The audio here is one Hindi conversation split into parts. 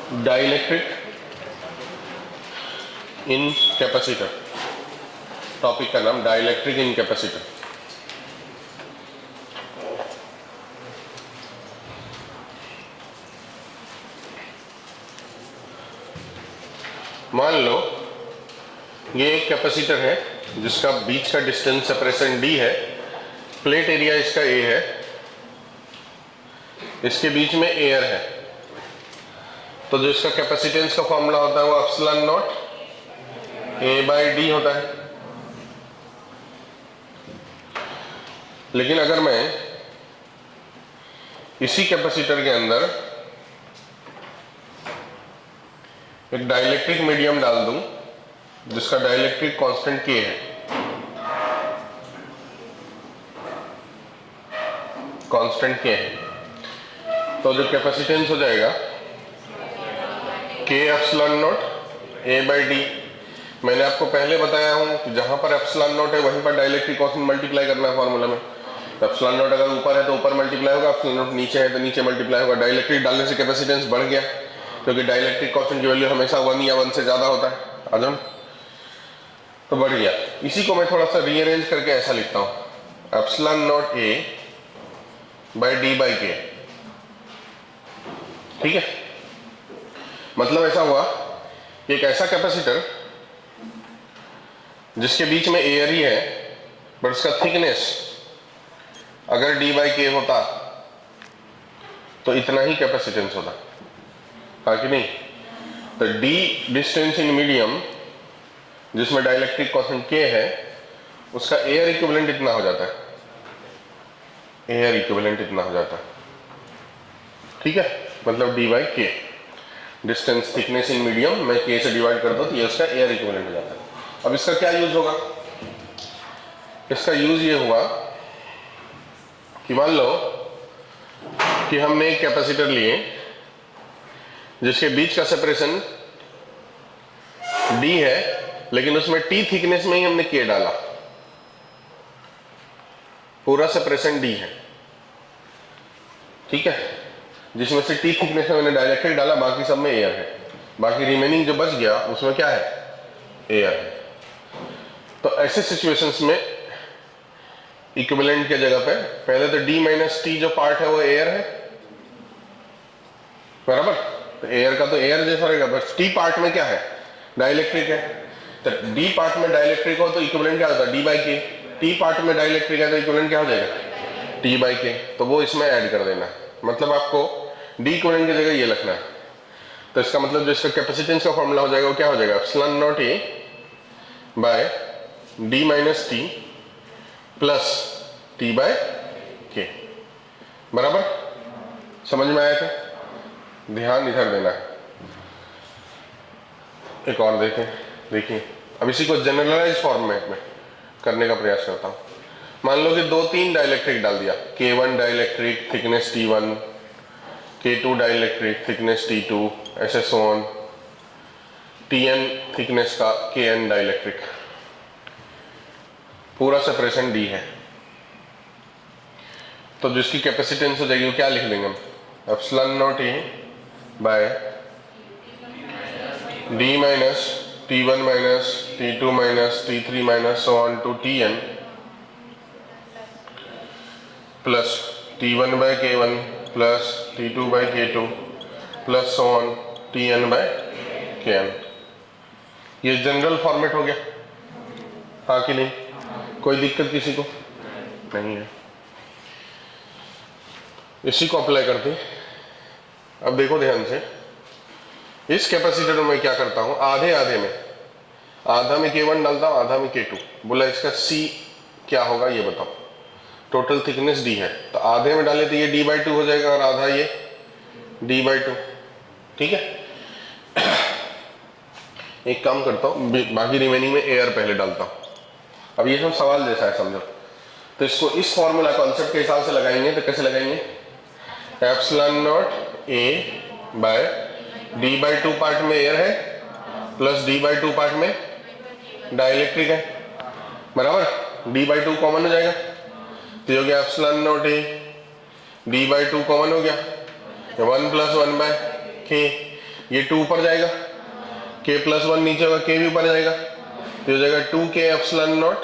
डाइलेक्ट्रिक इन कैपेसिटर, टॉपिक का नाम डाइलेक्ट्रिक इन कैपेसिटर। मान लो ये एक कैपेसिटर है जिसका बीच का डिस्टेंस सेपरेशन d है, प्लेट एरिया इसका a है, इसके बीच में एयर है, तो जो इसका कैपेसिटेंस का फॉर्मूला होता है वो एप्सिलॉन नॉट A/d होता है। लेकिन अगर मैं इसी कैपेसिटर के अंदर एक डाइलेक्ट्रिक मीडियम डाल दूं जिसका डाइलेक्ट्रिक कांस्टेंट k है, कांस्टेंट k है, तो जो कैपेसिटेंस हो जाएगा k एप्सिलॉन नॉट A/d। मैंने आपको पहले बताया हूं कि जहां पर एप्सिलॉन नॉट है वहीं पर डाइलेक्ट्रिक कांस्टेंट मल्टीप्लाई करना है फॉर्मूला में। एप्सिलॉन नॉट अगर ऊपर है तो ऊपर मल्टीप्लाई होगा, एप्सिलॉन नॉट नीचे है तो नीचे मल्टीप्लाई होगा। डाइलेक्ट्रिक डालने से कैपेसिटेंस बढ़ गया क्योंकि डाइलेक्ट्रिक कांस्टेंट की वैल्यू हमेशा 1 या 1 से ज्यादा होता है, आजम तो बढ़ गया। इसी को मैं थोड़ा सा रीअरेंज करके ऐसा लिखता हूं, एप्सिलॉन नॉट A/d/k। ठीक है, मतलब ऐसा हुआ कि एक ऐसा कैपेसिटर जिसके बीच में एयर ही है बट उसका थिकनेस अगर d/k होता तो इतना ही कैपेसिटेंस होता, हाँ कि नहीं? तो d डिस्टेंस इन मीडियम जिसमें डाइलेक्ट्रिक कांस्टेंट k है उसका एयर इक्विवेलेंट इतना हो जाता है, एयर इक्विवेलेंट इतना हो जाता है। ठीक है, मतलब d/k distance thickness in medium मैं k से डिवाइड कर दो तो ये उसका एयर इक्विवेलेंट हो जाता है। अब इसका क्या यूज होगा? इसका यूज ये हुआ कि मान लो कि हमने एक कैपेसिटर लिए जिसके बीच का सेपरेशन d है लेकिन उसमें t थिकनेस में ही हमने k डाला, पूरा सेपरेशन d है, ठीक है, जिसमें से t थिकनेस में मैंने डाइलेक्ट्रिक डाला, बाकी सब में एयर है, बाकी रिमेनिंग जो बच गया उसमें क्या है? एयर है। तो ऐसे सिचुएशंस में इक्विवेलेंट के जगह पे पहले तो d माइनस टी जो पार्ट है वो एयर है, बराबर? तो एयर का तो एयर जैसा रहेगा, बस t पार्ट में क्या है? डाइलेक्ट्रिक है। तो d पार्ट में डाइलेक्ट्रिक हो तो इक्विवेलेंट क्या होता है? d/k। t पार्ट में डाइलेक्ट्रिक है तो इक्विवेलेंट क्या हो जाएगा? t/k। तो वो इसमें ऐड कर देना, मतलब आपको d इक्विवेलेंट की जगह ये लिखना है। तो इसका मतलब जो इसका कैपेसिटेंस का फॉर्मूला हो जाएगा वो क्या हो जाएगा? Epsilon naught A/d minus T plus t/k, बराबर? समझ में आया था? ध्यान इधर देना है। एक और देखें, देखिए अब इसी को जनरलाइज फॉर्मेट में करने का प्रयास करता हूं। मान लो कि 2-3 डाइलेक्ट्रिक डाल दिया, k1 dielectric thickness t1, k2 dielectric thickness t2, ऐसे सो ऑन, tn थिकनेस का kn डाइलेक्ट्रिक, पूरा सेपरेशन d है, तो जिसकी कैपेसिटेंस हो जाएगी वो क्या लिख देंगे हम? Epsilon naught A/d minus t1 minus t2 minus t3 minus so on to tn plus t1/k1 plus t2/k2 plus so on tn/kn। ये जनरल फॉर्मेट हो गया, हाँ कि नहीं? कोई दिक्कत किसी को नहीं है? इसी को अप्लाई करते। अब देखो ध्यान से, इस कैपेसिटर में मैं क्या करता हूं, आधे आधे में, आधा में k1 डालता हूं, आधा में k2। बोला इसका c क्या होगा ये बताओ। टोटल थिकनेस d है तो आधे में डाले तो ये d/2 हो जाएगा और आधा ये d/2, ठीक है। एक काम करता हूं, बाकी रिमेनिंग में एयर पहले डालता हूं। अब ये सब सवाल जैसा है, समझो। तो इसको इस फॉर्मूला कॉन्सेप्ट के हिसाब से लगाएंगे तो कैसे लगाएंगे? एप्सिलॉन नॉट A/d/2 पार्ट में एयर है प्लस d/2 पार्ट में डाइलेक्ट्रिक है, बराबर? d/2 कॉमन हो जाएगा तो हो गया epsilon not A, d/2 common हो गया, 1 + 1/k। ये 2 ऊपर जाएगा, k प्लस 1 नीचे होगा, k भी ऊपर जाएगा, तो हो जाएगा 2k epsilon not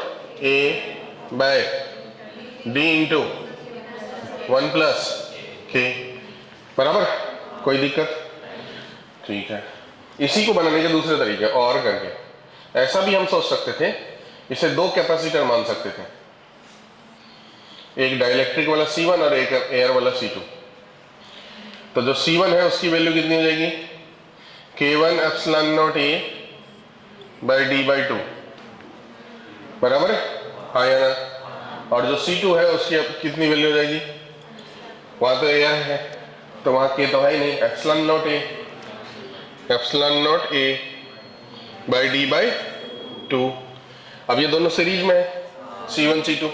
a by d into 1 plus k, बराबर। कोई दिक्कत? ठीक है। इसी को बनाने के दूसरे तरीके और करके ऐसा भी हम सोच सकते थे, इसे दो कैपेसिटर मान सकते थे, एक डाइलेक्ट्रिक वाला C1 और एक एयर वाला C2। तो जो C1 है उसकी वैल्यू कितनी हो जाएगी, K1 epsilon not A by D by 2, बराबर है, हाँ या ना। और जो C2 है उसकी अब कितनी वैल्यू हो जाएगी, वहां तो एयर है तो वहां K तो है ही नहीं, epsilon not A, epsilon not A by D by 2। अब ये दोनों सीरीज में है, C1 C2,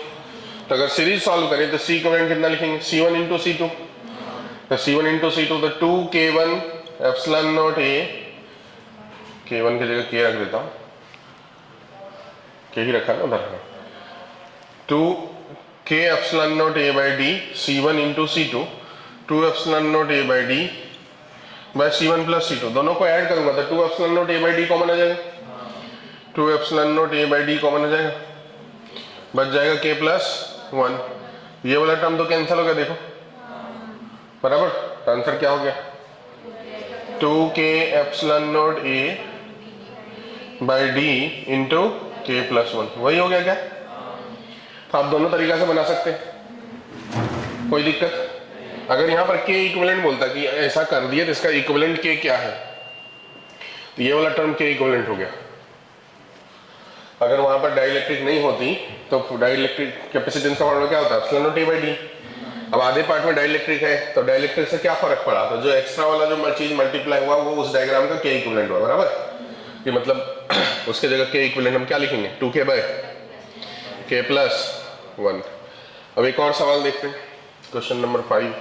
तो अगर सीरीज सॉल्व करें तो C इक्विवेलेंट कितना लिखेंगे, C1 इंटू C2, तो C1 इंटू C2 तो 2K1 epsilon not A, K1 की जगह K रख देता हूं, K ही रखा ना उधर, 2K epsilon not A by D, C1 into C2, 2 epsilon not A by D by C1 plus C2, दोनों को ऐड करूंगा तो 2 epsilon not A by D common आ जाएगा, 2 epsilon not A by D common आ जाएगा, बच जाएगा K प्लस 1, ये वाला टर्म तो कैंसिल हो गया देखो, बराबर। तो आंसर क्या हो गया, 2K epsilon not A by D into K plus 1, वही हो गया क्या। तो आप दोनों तरीका से बना सकते हैं, कोई दिक्कत। अगर यहां पर K इक्विवेलेंट बोलता कि ऐसा कर दिया तो इसका इक्विवेलेंट K क्या है, तो ये वाला टर्म K इक्विवेलेंट हो गया। अगर वहां पर डाइलेक्ट्रिक नहीं होती तो डाइलेक्ट्रिक कैपेसिटेंस का फॉर्मूला क्या होता है, epsilon not A by D। अब आधे पार्ट में डाइलेक्ट्रिक है तो डाइलेक्ट्रिक से क्या फर्क पड़ा, तो जो एक्स्ट्रा वाला जो चीज मल्टीप्लाई हुआ वो उस डायग्राम का K इक्विवेलेंट हुआ, बराबर। कि मतलब उसके जगह K इक्विवेलेंट हम क्या लिखेंगे, 2K बाय K प्लस 1। अब एक और सवाल देखते हैं, क्वेश्चन नंबर 5,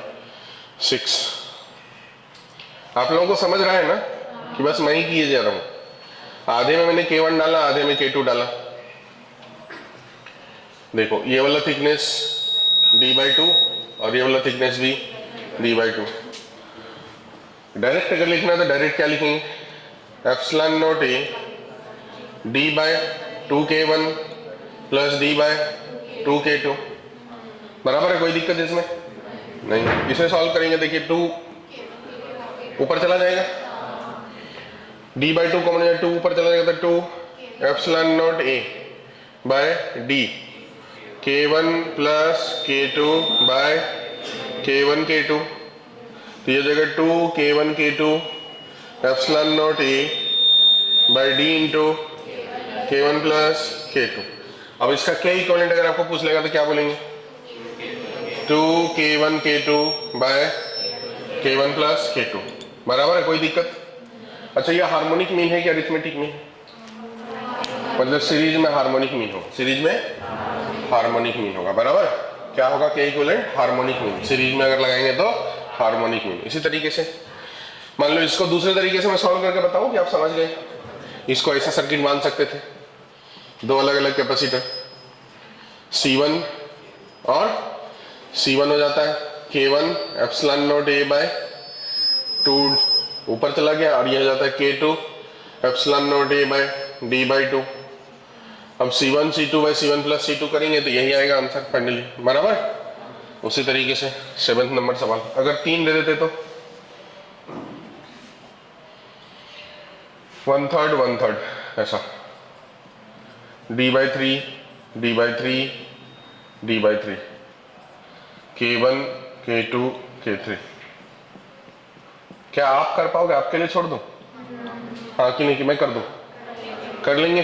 6। आप लोगों को समझ रहा है ना कि बस मैं ही किए जा रहा हूं, आधे में मैंने K1 डाला, आधे में K2 डाला। देखो ये वाला थिकनेस D बाई 2 और ये वाला थिकनेस भी D बाई 2। डायरेक्ट अगर लिखना है तो डायरेक्ट क्या लिखेंगे, epsilon not A D by 2K1 plus D by 2K2, बराबर है, कोई दिक्कत इसमें नहीं। इसे सॉल्व करेंगे, देखिए 2 ऊपर चला जाएगा, D बाई 2 कॉमन है, 2 ऊपर चला जाएगा तो 2 epsilon not A by D K1 plus K2 by K1 K2, तो ये जगह 2 K1 K2 epsilon not A by D into K1 plus K2। अब इसका K इक्विवेलेंट अगर आपको पूछ लेगा तो क्या बोलेंगे, 2 K1 K2 by K1 plus K2, बराबर है, कोई दिक्कत। अच्छा ये हार्मोनिक मीन है कि अरिथमेटिक मीन, मतलब सीरीज में हार्मोनिक मीन हो, सीरीज में हार्मोनिक मीन होगा, बराबर। क्या होगा K equivalent, harmonic mean, series में अगर लगाएंगे तो हार्मोनिक मीन। इसी तरीके से मान लो इसको दूसरे तरीके से मैं सॉल्व करके बताऊं कि आप समझ गए। इसको ऐसा सर्किट मान सकते थे, दो अलग अलग कैपेसिटर C1 और C1 हो जाता है K1 epsilon not A bye 2 ऊपर चला गया, और यह हो जाता है K2 epsilon not A by D by 2। अब C1 C2 by C1 plus C2 करेंगे तो यही आएगा आंसर फाइनली, बराबर। उसी तरीके से 7 नंबर सवाल, अगर 3 दे देते तो 1/3 1/3 ऐसा, D by 3 D by 3 D by 3, K1 K2 K3। क्या आप कर पाओगे, आपके लिए छोड़ दूं, हाँ कि नहीं, कि मैं कर दूं, कर लेंगे,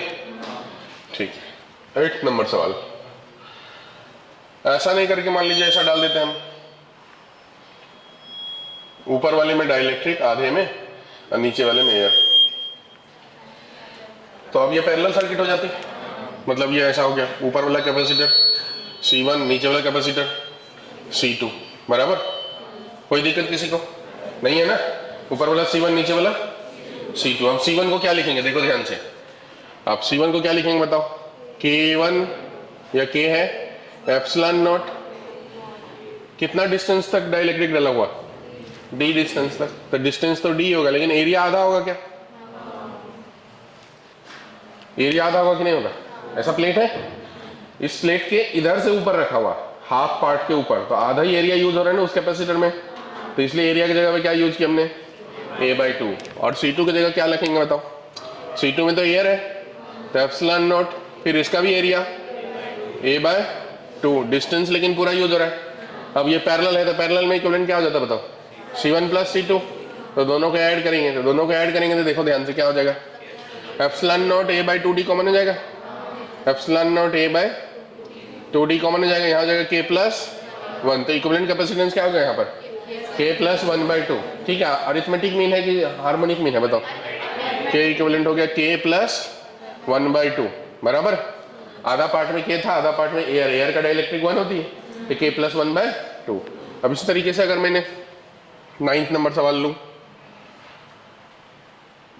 ठीक है। 8 नंबर सवाल, ऐसा नहीं करके मान लीजिए ऐसा डाल देते हैं हम, ऊपर वाले में डाइलेक्ट्रिक आधे में और नीचे वाले में एयर, तो अब ये पैरेलल सर्किट हो जाती, मतलब ये ऐसा हो गया, ऊपर वाला कैपेसिटर C1, नीचे वाला कैपेसिटर C2, बराबर। कोई दिक्कत किसी को नहीं है ना, ऊपर वाला C1 नीचे वाला C2। अब C1 को क्या लिखेंगे, देखो ध्यान से, आप C1 को क्या लिखेंगे बताओ, K1 या K है एप्सिलॉन नॉट, कितना डिस्टेंस तक डाइलेक्ट्रिक डाला हुआ, डी डिस्टेंस तक, तो डिस्टेंस तो डी होगा लेकिन एरिया आधा होगा क्या? एरिया आधा होगा कि नहीं होगा? ऐसा प्लेट है, इस प्लेट के इधर से ऊपर रखा हुआ हाफ पार्ट के ऊपर, तो आधा ही एरिया यूज हो रहा है ना उस कैपेसिटर में, तो इसलिए एरिया की जगह पे क्या यूज किया हमने? a/2। और C2 की जगह क्या लिखेंगे बताओ? C2 में तो एयर है, तो एप्सिलॉन नॉट, फिर इसका भी एरिया a/2, डिस्टेंस लेकिन पूरा यूज हो रहा है। अब ये पैरेलल है, तो पैरेलल में इक्विवेलेंट क्या हो जाता है बताओ? C1 प्लस C2, तो दोनों को ऐड करेंगे, तो देखो ध्यान से क्या हो जाएगा? एप्सिलॉन नॉट a/2d कॉमन हो जाएगा, एप्सिलॉन नॉट a/2d कॉमन हो जाएगा, यहाँ हो जाएगा k+1, तो इक्विवेलेंट कैपेसिटेंस क्या हो गया यहाँ पर? k+1/2। ठीक है, अरिथमेटिक मीन है कि हार्मोनिक मीन है बताओ? k इक्विवेलेंट हो गया k+1/2 बराबर। आधा पार्ट में k था, आधा पार्ट में एयर का डाइलेक्ट्रिक 1 होती है, तो k+1/2। अब इसी तरीके से अगर मैंने 9th नंबर सवाल लूं,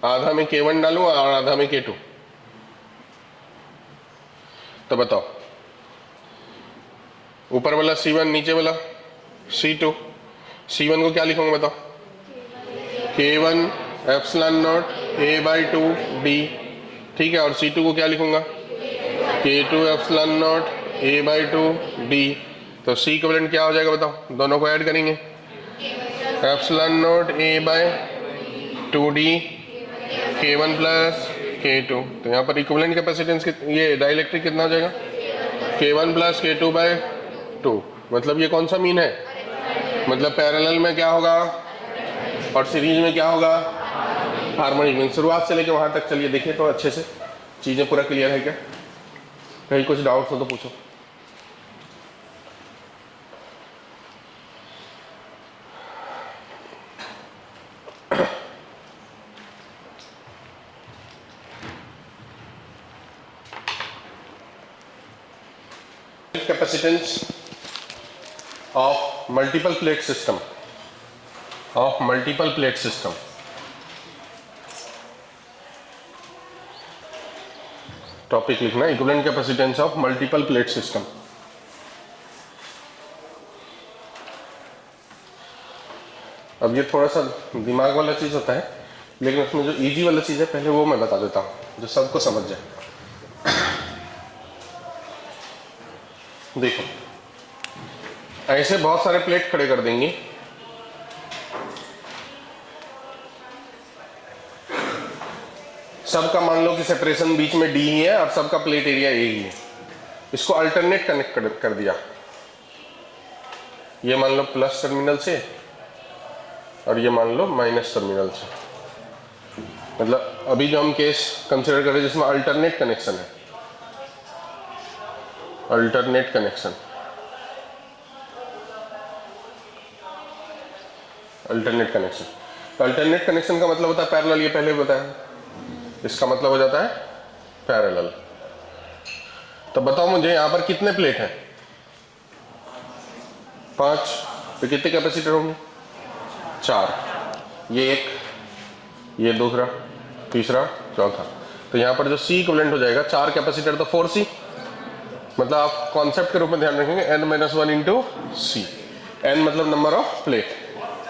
आधा में k1 डालूं और आधा में k2, तो बताओ ऊपर वाला C1 नीचे वाला C2, C1 को क्या लिखूंगा बताओ? k1 एप्सिलॉन नॉट a/2d, ठीक है, और C2 को क्या लिखूंगा? k2 एप्सिलॉन नॉट a/2d, तो C इक्विवेलेंट क्या हो जाएगा बताओ? दोनों को ऐड करेंगे, epsilon not a/2d k1 plus k2, तो यहाँ पर इक्विवेलेंट कैपेसिटेंस ये डाइलेक्ट्रिक कितना हो जाएगा? k1 plus k2/2। मतलब ये कौन सा मीन है? मतलब पैरेलल में क्या होगा और सीरीज में क्या होगा? Harmonic mean. शुरुआत से लेकर वहां तक चलिए देखिए तो अच्छे से चीजें पूरा क्लियर है क्या? कहीं कुछ डाउट्स हो तो पूछो। Capacitance of multiple plate system, topic लिखना equivalent capacitance of multiple plate system. अब ये थोड़ा सा दिमाग वाला चीज होता है, लेकिन उसमें जो इजी वाला चीज है पहले वो मैं बता देता हूँ जो सबको समझ जाए। देखो ऐसे बहुत सारे प्लेट खड़े कर देंगे, सबका मान लो कि सेपरेशन बीच में d ही है और सबका प्लेट एरिया a ही है। इसको अल्टरनेट कनेक्ट कर दिया, ये मान लो प्लस टर्मिनल से और ये मान लो माइनस टर्मिनल से। मतलब अभी जो हम केस कंसिडर कर रहे हैं जिसमें अल्टरनेट कनेक्शन है, अल्टरनेट कनेक्शन, अल्टरनेट कनेक्शन का मतलब होता है पैरेलल, ये पहले बताया, इसका मतलब हो जाता है पैरेलल। तो बताओ मुझे यहां पर कितने प्लेट हैं? 5, तो कितने कैपेसिटर होंगे? 4, ये एक, ये दूसरा, तीसरा, चौथा, तो यहां पर जो C इक्विवेलेंट हो जाएगा 4 कैपेसिटर तो 4C। मतलब आप कॉन्सेप्ट के रूप में ध्यान रखेंगे n-1 इंटू C, n मतलब नंबर ऑफ प्लेट,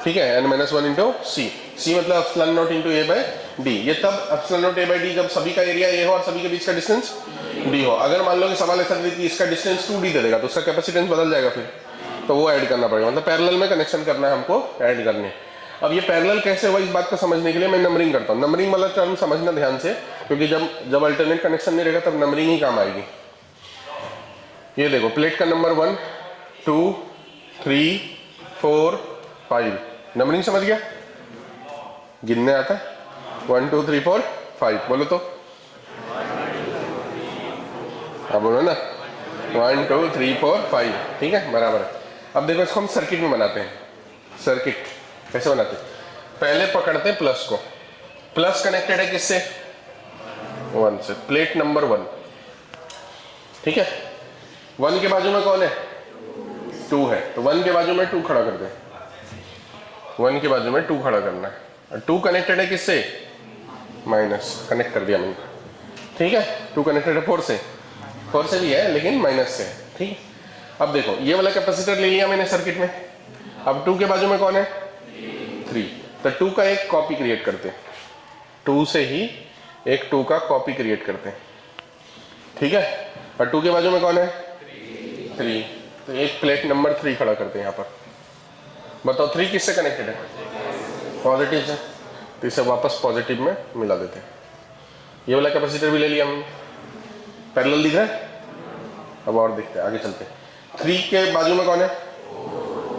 ठीक है, n-1 इंटू C, C मतलब एप्सिलॉन नॉट इंटू a/d। ये तब एप्सिलॉन नॉट a/d जब सभी का एरिया a हो और सभी के बीच का डिस्टेंस d हो। अगर मान लो कि सवाल ऐसा दे कि इसका डिस्टेंस 2d दे देगा तो उसका कैपेसिटेंस बदल जाएगा, फिर तो वो ऐड करना पड़ेगा। मतलब पैरेलल में कनेक्शन करना है हमको, ऐड करने। अब ये पैरेलल कैसे हुआ इस बात को समझने के लिए मैं नंबरिंग करता हूँ। नंबरिंग वाला टर्म समझना ध्यान से, क्योंकि जब अल्टरनेट कनेक्शन नहीं रहेगा तब नंबरिंग ही काम आएगी। ये देखो प्लेट का नंबर 1 2 3 4 5, नंबरिंग समझ गया? गिनने आता है 1 2 3 4 5, बोलो तो, अब बोलो ना 1 2 3 4 5, ठीक है, बराबर है। अब देखो इसको हम सर्किट में बनाते हैं। सर्किट कैसे बनाते हैं? पहले पकड़ते हैं प्लस को, प्लस कनेक्टेड है किससे? 1 से, प्लेट नंबर 1, ठीक है। 1 के बाजू में कौन है? 2 है, तो 1 के बाजू में 2 खड़ा कर दे, 1 के बाजू में 2 खड़ा करना है। और 2 कनेक्टेड है किससे? माइनस, कनेक्ट कर दिया मैंने, ठीक है। 2 कनेक्टेड है 4 से, 4 से भी है लेकिन माइनस से, ठीक है। अब देखो ये वाला कैपेसिटर ले लिया मैंने सर्किट में। अब 2 के बाजू में कौन है? 3, तो 2 का एक कॉपी क्रिएट करते हैं, 2 से ही एक 2 का कॉपी क्रिएट करते हैं, ठीक है। और 2 के बाजू में कौन है? 3, तो एक प्लेट नंबर 3 खड़ा करते हैं यहाँ पर। बताओ 3 किससे कनेक्टेड है? पॉजिटिव से, तो इसे वापस पॉजिटिव में मिला देते हैं। ये वाला कैपेसिटर भी ले लिया हमने, पैरेलल दिख रहा है। अब और देखते हैं, आगे चलते हैं। 3 के बाजू में कौन है?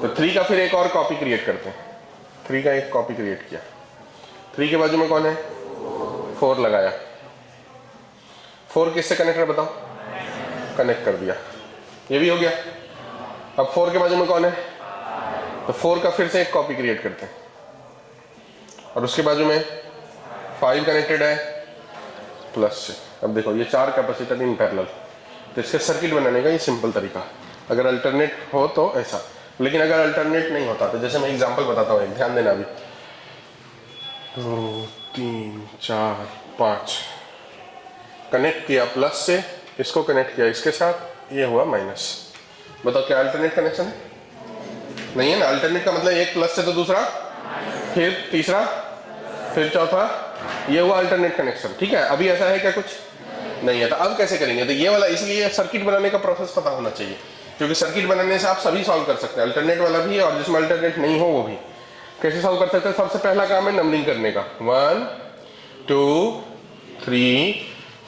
तो 3 का फिर एक और कॉपी क्रिएट करते हैं, 3 का एक कॉपी क्रिएट किया। 3 के बाजू में कौन है? 4 लगाया। 4 किससे कनेक्ट है बताओ? कनेक्ट कर दिया, ये भी हो गया। अब 4 के बाजू में कौन है? तो 4 का फिर से एक कॉपी क्रिएट करते हैं, और उसके बाजू में 5 कनेक्टेड है प्लस से। अब देखो ये 4 कैपेसिटर इन पैरेलल, तो इसके सर्किट बनाने का ये सिंपल तरीका। अगर अल्टरनेट हो तो ऐसा, लेकिन अगर अल्टरनेट नहीं होता तो जैसे मैं एग्जांपल बताता हूँ, ध्यान देना। अभी 2 3 4 5 कनेक्ट किया प्लस से, इसको कनेक्ट किया इसके साथ, ये हुआ माइनस। बताओ क्या अल्टरनेट कनेक्शन है? नहीं है ना। अल्टरनेट का मतलब एक प्लस से तो दूसरा, फिर तीसरा, फिर चौथा, ये हुआ अल्टरनेट कनेक्शन, ठीक है। अभी ऐसा है क्या? कुछ नहीं है। तो अब कैसे करेंगे? तो ये वाला, इसलिए सर्किट बनाने का प्रोसेस पता होना चाहिए, क्योंकि सर्किट बनाने से आप सभी सॉल्व कर सकते हैं, अल्टरनेट वाला भी और जिसमें अल्टरनेट नहीं हो वो भी। कैसे सॉल्व कर सकते हैं? सबसे पहला काम है नंबरिंग करने का, 1 2 3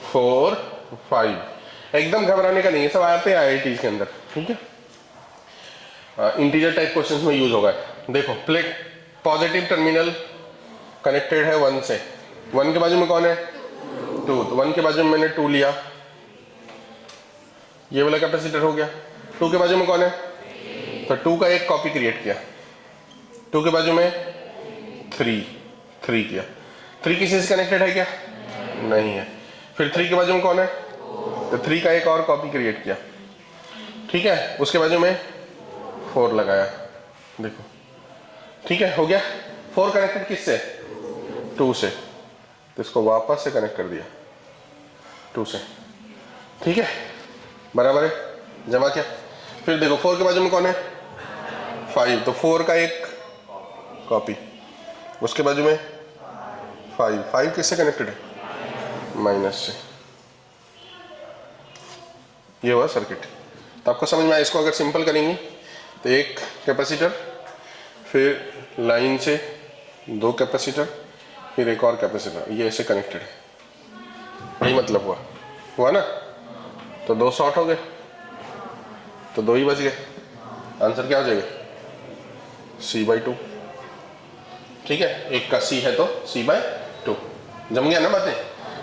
4 5। एकदम घबराने का नहीं है, सब आते हैं IIT के अंदर, ठीक है। इंटीजर टाइप क्वेश्चंस में यूज होगा। देखो प्लेट पॉजिटिव टर्मिनल कनेक्टेड है 1 से, 1 के बाजू में कौन है? 2, तो 1 के बाजू में मैंने 2 लिया, ये वाला कैपेसिटर हो गया। 2 के बाजू में कौन है? तो 2 का एक कॉपी क्रिएट किया, 2 के बाजू में 3 किया। 3 किसी से कनेक्टेड है क्या? नहीं है। फिर 3 के बाजू में कौन है? तो 3 का एक और कॉपी क्रिएट किया, ठीक है। उसके बाजू में 4 लगाया, देखो, ठीक है, हो गया। 4 कनेक्टेड किससे? 2 से, तो इसको वापस से कनेक्ट कर दिया 2 से, ठीक है, बराबर है, जमा किया। फिर देखो 4 के बाजू में कौन है? 5, तो 4 का एक कॉपी, उसके बाजू में 5 किससे कनेक्टेड है? माइनस से। ये हुआ सर्किट। तो आपको समझ में आया। इसको अगर सिंपल करेंगे तो एक कैपेसिटर, फिर लाइन से 2 कैपेसिटर, फिर एक और कैपेसिटर, ये ऐसे कनेक्टेड है, यही मतलब हुआ ना। तो 2 शॉर्ट हो गए, तो 2 ही बच गए। आंसर क्या हो जाएगा? C/2, ठीक है। एक का C है तो C/2, जम गया ना बातें।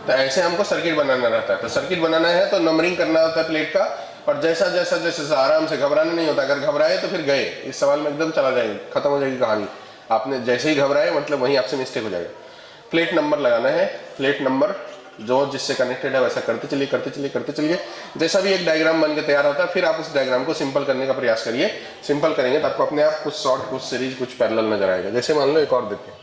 तो ऐसे हमको सर्किट बनाना रहता है। तो सर्किट बनाना है तो नंबरिंग करना होता है प्लेट का, और जैसा जैसा जैसे आराम से, घबराना नहीं होता। अगर घबराए तो फिर गए, इस सवाल में एकदम चला जाएगा, खत्म हो जाएगी कहानी। आपने जैसे ही घबराए मतलब वहीं आपसे मिस्टेक हो जाएगा। प्लेट नंबर लगाना है, प्लेट नंबर जो जिससे कनेक्टेड है वैसा करते चलिए करते चलिए करते चलिए। जैसा भी एक डायग्राम बन के तैयार होता है, फिर आप उस डायग्राम को सिंपल करने का प्रयास करिए। सिंपल करेंगे तो आपको अपने आप कुछ शॉर्ट, कुछ सीरीज, कुछ पैरेलल नजर आएगा। जैसे मान लो एक और देते हैं,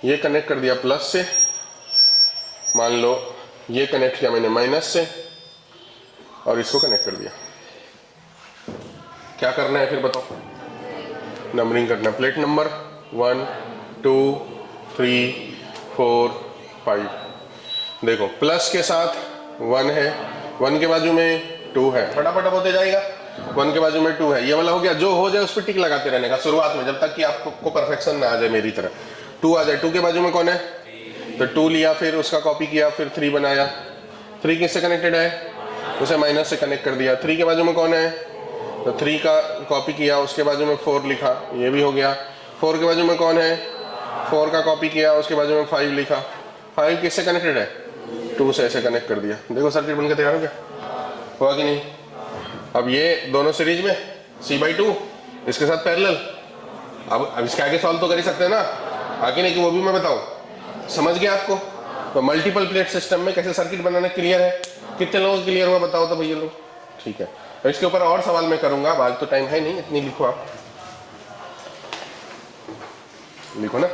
ये कनेक्ट कर दिया प्लस से, मान लो ये कनेक्ट किया मैंने माइनस से, और इसको कनेक्ट कर दिया। क्या करना है फिर बताओ? नंबरिंग करना। Plate number 1 2 3 4 5। देखो प्लस के साथ 1 है, 1 के बाजू में 2 है, फटाफट होते जाएगा। 1 के बाजू में 2 है, ये वाला हो गया। जो हो जाए उस पर टिक लगाते रहने का शुरुआत में, जब तक कि आपको परफेक्शन ना आ जाए मेरी तरह। 2 आ जाए। 2 के बाजू में कौन है? तो 2 लिया, फिर उसका कॉपी किया, फिर 3 बनाया। 3 किससे कनेक्टेड है? उसे माइनस से कनेक्ट कर दिया। 3 के बाजू में कौन है? तो 3 का कॉपी किया, उसके बाजू में 4 लिखा, ये भी हो गया। 4 के बाजू में कौन है? 4 का कॉपी किया, उसके बाजू में 5 लिखा। 5 किससे कनेक्टेड है? 2 से ऐसे कनेक्ट कर दिया। देखो सर्किट बनकर तैयार हो गया, हुआ कि नहीं? अब ये दोनों सीरीज में C/2, इसके साथ पैरेलल। अब इसके आगे सॉल्व तो कर ही सकते हैं ना, आगे नहीं कि वो भी मैं बताऊं। समझ गया आपको? तो मल्टीपल प्लेट सिस्टम में कैसे सर्किट बनाना क्लियर है? कितने लोगों को क्लियर हुआ बताओ तो भैया लोग? ठीक है, तो इसके ऊपर और सवाल मैं करूंगा, आज तो टाइम है नहीं, इतनी लिखो, आप लिखो ना।